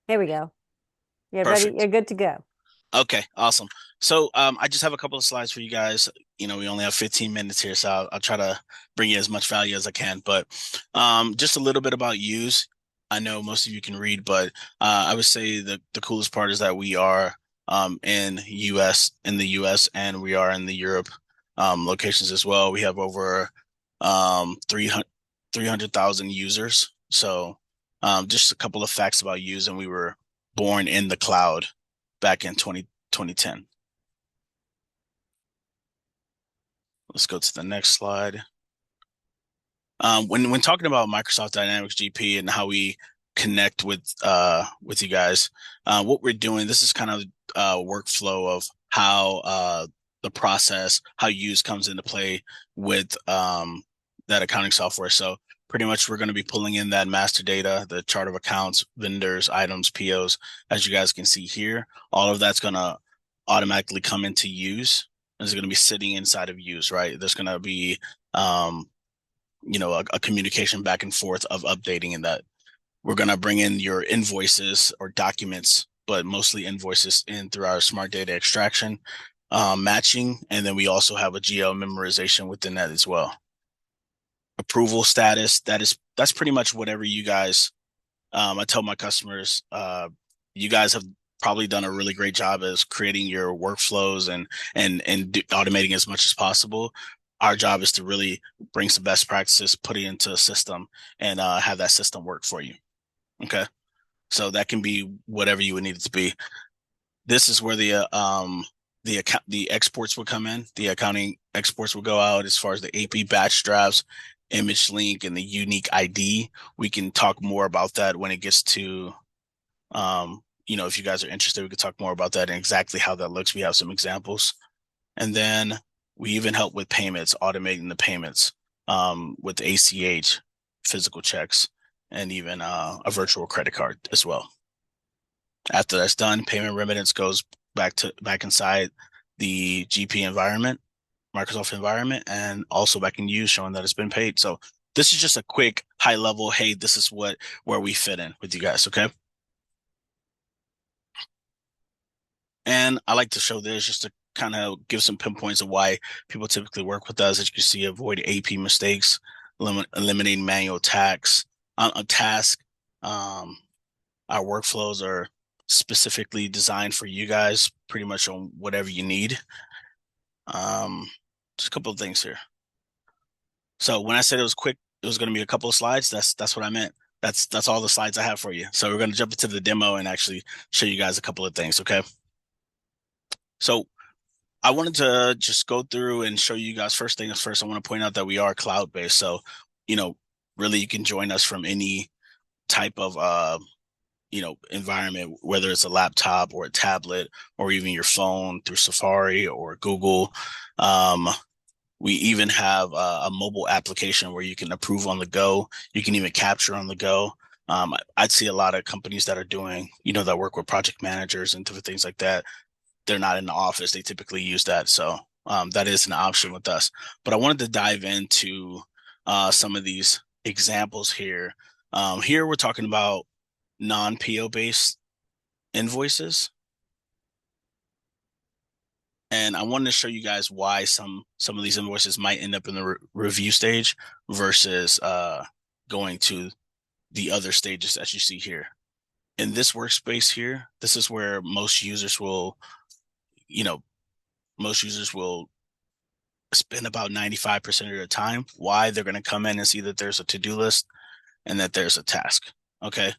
Here we go. You're ready. Perfect. You're good to go. Okay, awesome. So I just have a couple of slides for you guys. We only have 15 minutes here, so I'll try to bring you as much value as I can. But just a little bit about Yooz. I know most of you can read, but I would say the coolest part is that we are in the US, and we are in the Europe locations as well. We have over 300,000 users. So just a couple of facts about Yooz, and we were born in the cloud back in 2010. Let's go to the next slide. When talking about Microsoft Dynamics GP and how we connect with you guys, what we're doing, this is kind of workflow of how the process, how use comes into play with that accounting software. So pretty much we're going to be pulling in that master data, the chart of accounts, vendors, items, POs, as you guys can see here. All of that's going to automatically come into use. It's going to be sitting inside of use, right? There's going to be a communication back and forth of updating in that. We're going to bring in your invoices or documents, but mostly invoices in through our smart data extraction, matching, and then we also have a GL memorization within that as well. Approval status, that's pretty much whatever you guys. I tell my customers, you guys have probably done a really great job as creating your workflows and automating as much as possible. Our job is to really bring some best practices, put it into a system, and have that system work for you. Okay, so that can be whatever you would need it to be. This is where the exports would come in. The accounting exports would go out as far as the AP batch drafts, image link, and the unique ID. We can talk more about that when it gets to if you guys are interested, we could talk more about that and exactly how that looks. We have some examples. And then we even help with payments, automating the payments with ACH, physical checks, and even a virtual credit card as well. After that's done, payment remittance goes back inside the GP environment, Microsoft environment, and also back in use, showing that it's been paid. So this is just a quick high level. Hey, this is where we fit in with you guys. Okay. And I like to show this just to kind of give some pinpoints of why people typically work with us. As you can see, avoid AP mistakes, eliminating manual task. Um, our workflows are specifically designed for you guys, pretty much on whatever you need. Um, just a couple of things here. So when I said it was quick, it was going to be a couple of slides. That's what I meant. That's all the slides I have for you. So we're going to jump into the demo and actually show you guys a couple of things. Okay. So I wanted to just go through and show you guys first things first. I want to point out that we are cloud based. So, you know, really you can join us from any type of environment, whether it's a laptop or a tablet or even your phone through Safari or Google. Um, we even have a mobile application where you can approve on the go. You can even capture on the go. I'd see a lot of companies that are doing, that work with project managers and different things like that. They're not in the office. They typically use that. So that is an option with us. But I wanted to dive into some of these examples here. Here we're talking about non-PO based invoices. And I wanted to show you guys why some of these invoices might end up in the review stage versus going to the other stages that you see here. In this workspace here, this is where you know, most users will spend about 95% of their time. Why? They're going to come in and see that there's a to-do list and that there's a task. Okay.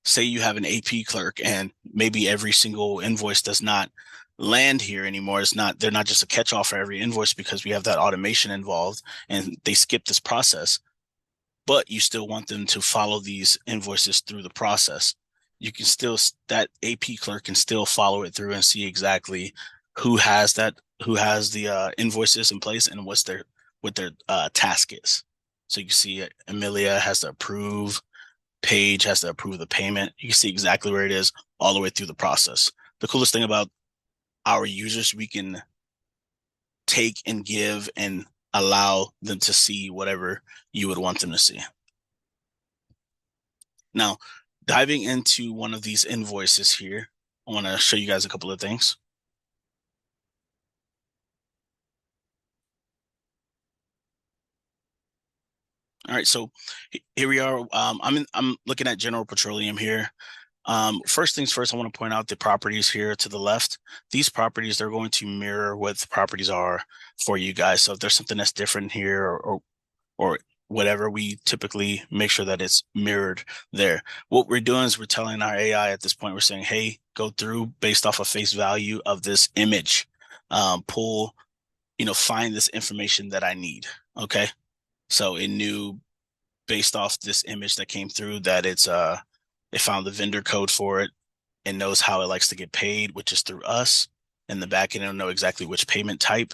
Say you have an AP clerk and maybe every single invoice does not land here anymore. They're not just a catch-all for every invoice because we have that automation involved and they skip this process, but you still want them to follow these invoices through the process. That AP clerk can still follow it through and see exactly who has the invoices in place and what their task is. So you can see Amelia has to approve, Paige has to approve the payment. You can see exactly where it is all the way through the process. The coolest thing about our users, we can take and give and allow them to see whatever you would want them to see. Now, diving into one of these invoices here, I want to show you guys a couple of things. All right, so here we are. I'm looking at General Petroleum here. First things first, I want to point out the properties here to the left. These properties, they're going to mirror what the properties are for you guys. So if there's something that's different here or whatever, we typically make sure that it's mirrored there. What we're doing is we're telling our AI at this point, we're saying, hey, go through based off of face value of this image, pull, find this information that I need. Okay. So it knew based off this image that came through that it found the vendor code for it and knows how it likes to get paid, which is through us. In the back end, it'll know exactly which payment type.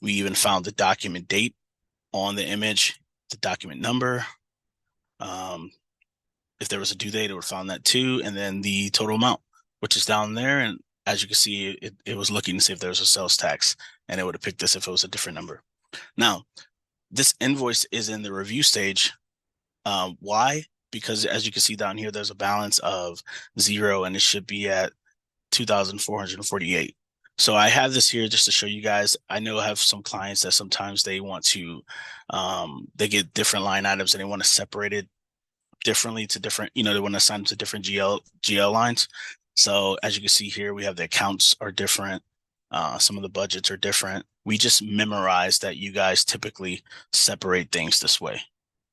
We even found the document date on the image, the document number. If there was a due date, it would have found that too. And then the total amount, which is down there. And as you can see, it was looking to see if there was a sales tax, and it would have picked this if it was a different number. Now, this invoice is in the review stage. Why? Because as you can see down here, there's a balance of 0 and it should be at 2,448. So I have this here just to show you guys. I know I have some clients that sometimes they want to, they get different line items and they want to separate it differently to different, they want to assign them to different GL lines. So as you can see here, we have the accounts are different. Some of the budgets are different. We just memorize that you guys typically separate things this way.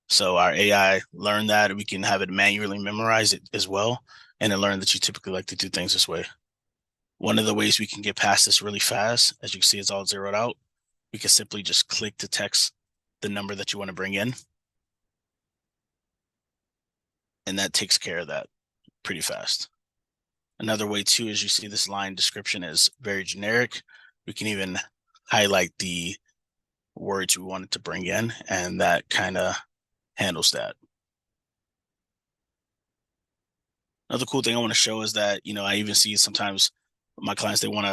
So our AI learned that we can have it manually memorize it as well. And it learned that you typically like to do things this way. One of the ways we can get past this really fast, as you can see, it's all zeroed out. We can simply just click to text the number that you want to bring in. And that takes care of that pretty fast. Another way too, is you see this line description is very generic. We can even highlight the words we wanted to bring in, and that kind of handles that. Another cool thing I want to show is that, I even see sometimes my clients, they want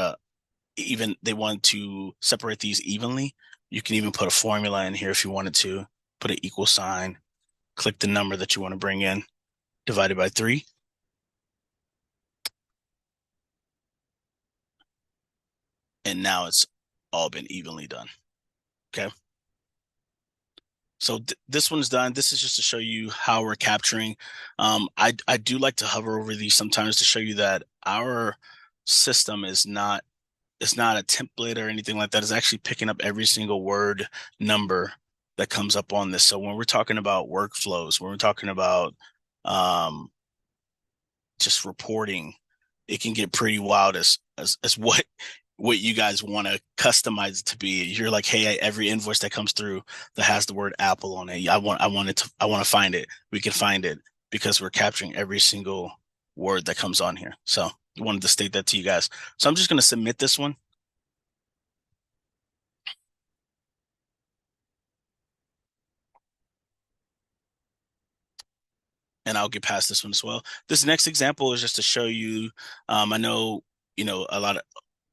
to separate these evenly. You can even put a formula in here if you wanted to, put an equal sign, click the number that you want to bring in, divided by 3. And now it's all been evenly done. Okay. So this one's done. This is just to show you how we're capturing. I do like to hover over these sometimes to show you that our system is not a template or anything like that. It's actually picking up every single word number that comes up on this. So when we're talking about workflows, when we're talking about just reporting, it can get pretty wild as what you guys want to customize it to be. You're like, hey, every invoice that comes through that has the word Apple on it, I want to find it. We can find it because we're capturing every single word that comes on here. So I wanted to state that to you guys. So I'm just going to submit this one. And I'll get past this one as well. This next example is just to show you, I know, a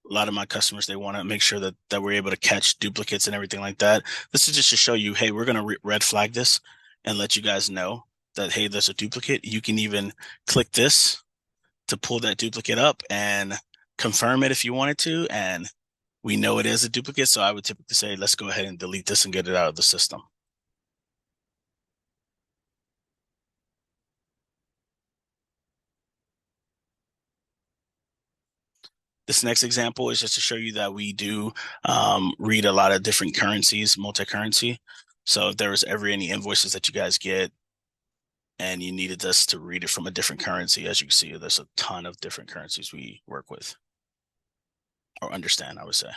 lot of my customers, they want to make sure that we're able to catch duplicates and everything like that. This is just to show you, hey, we're going to red flag this and let you guys know that, hey, there's a duplicate. You can even click this to pull that duplicate up and confirm it if you wanted to. And we know it is a duplicate. So I would typically say, let's go ahead and delete this and get it out of the system. This next example is just to show you that we do read a lot of different currencies, multi-currency. So if there was ever any invoices that you guys get and you needed us to read it from a different currency, as you can see, there's a ton of different currencies we work with or understand, I would say.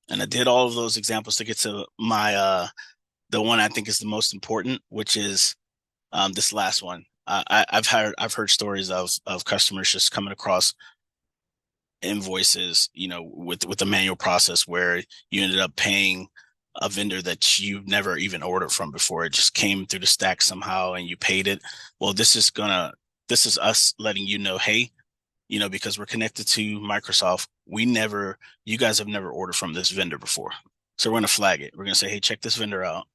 And I did all of those examples to get to my the one I think is the most important, which is this last one. I've heard stories of customers just coming across invoices, with the manual process where you ended up paying a vendor that you've never even ordered from before. It just came through the stack somehow and you paid it. Well, this is us letting you know, hey, because we're connected to Microsoft, you guys have never ordered from this vendor before. So we're going to flag it. We're going to say, hey, check this vendor out.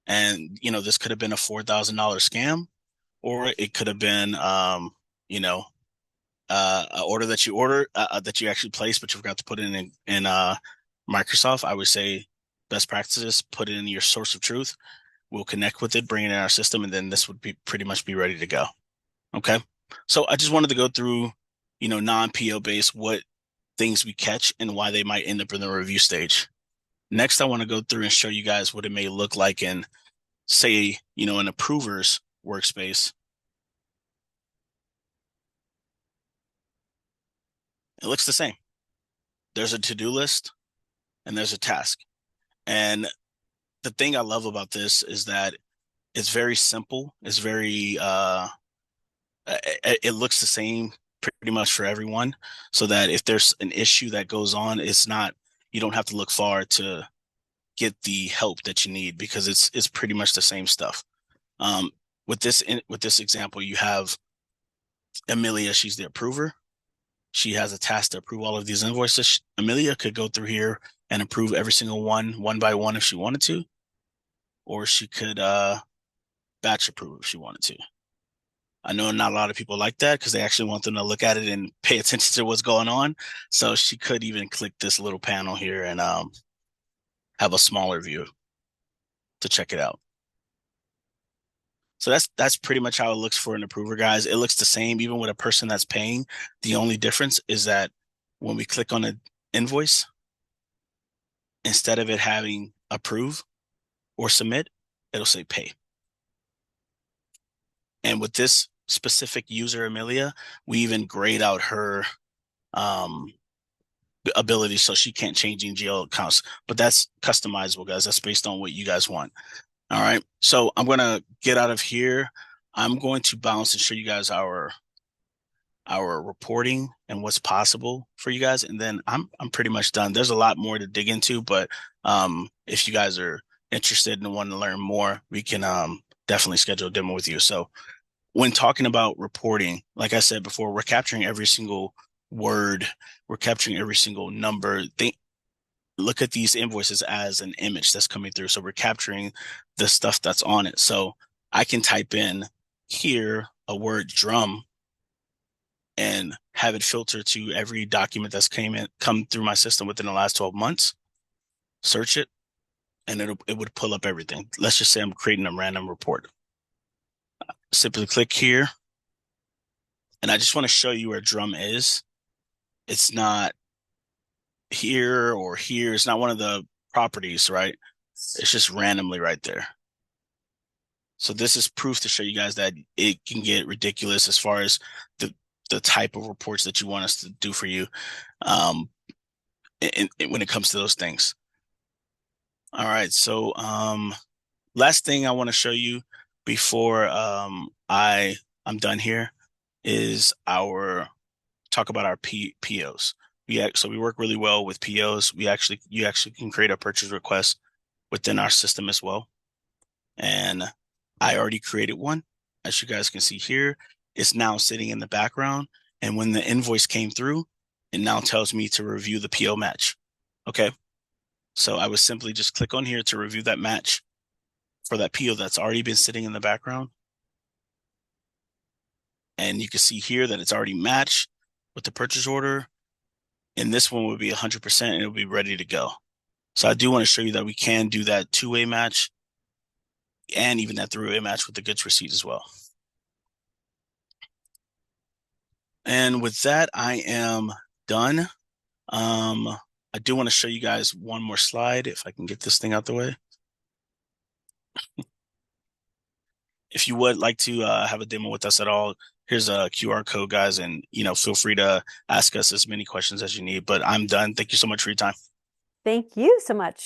And, this could have been a $4,000 scam, or it could have been, you know, an order that you actually placed, but you forgot to put in Microsoft. I would say best practices, put it in your source of truth. We'll connect with it, bring it in our system, and then this would be pretty much be ready to go. Okay. So I just wanted to go through, non-PO based, what things we catch and why they might end up in the review stage. Next, I want to go through and show you guys what it may look like in, say, an approver's workspace. It looks the same. There's a to-do list and there's a task. And the thing I love about this is that it's very simple. It's very it looks the same pretty much for everyone, so that if there's an issue that goes on, you don't have to look far to get the help that you need, because it's pretty much the same stuff. Um, with this example, you have Amelia. She's the approver. She has a task to approve all of these invoices. Amelia could go through here and approve every single one by one if she wanted to, or she could batch approve if she wanted to. I know not a lot of people like that because they actually want them to look at it and pay attention to what's going on. So she could even click this little panel here and have a smaller view to check it out. So that's pretty much how it looks for an approver, guys. It looks the same even with a person that's paying. The only difference is that when we click on an invoice, instead of it having approve or submit, it'll say pay. And with this specific user, Amelia, we even grayed out her ability so she can't change GL accounts. But that's customizable, guys. That's based on what you guys want. All right. So I'm going to get out of here. I'm going to bounce and show you guys our reporting and what's possible for you guys. And then I'm pretty much done. There's a lot more to dig into, but if you guys are interested and want to learn more, we can definitely schedule a demo with you. So when talking about reporting, like I said before, we're capturing every single word. We're capturing every single number. Look at these invoices as an image that's coming through. So we're capturing the stuff that's on it. So I can type in here a word drum and have it filter to every document that's come through my system within the last 12 months, search it, and it would pull up everything. Let's just say I'm creating a random report. Simply click here. And I just want to show you where drum is. It's not here or here. It's not one of the properties, right? It's just randomly right there. So this is proof to show you guys that it can get ridiculous as far as the type of reports that you want us to do for you and when it comes to those things. All right. So last thing I want to show you before I'm done here is talk about our POs. So we work really well with POs. You actually can create a purchase request within our system as well. And I already created one. As you guys can see here, it's now sitting in the background. And when the invoice came through, it now tells me to review the PO match. Okay. So I would simply just click on here to review that match for that PO that's already been sitting in the background. And you can see here that it's already matched with the purchase order. And this one would be 100% and it'll be ready to go. So I do want to show you that we can do that two-way match and even that three-way match with the goods receipt as well. And with that, I am done. I do want to show you guys one more slide if I can get this thing out the way. If you would like to have a demo with us at all, here's a QR code, guys, and feel free to ask us as many questions as you need. But I'm done. Thank you so much for your time. Thank you so much.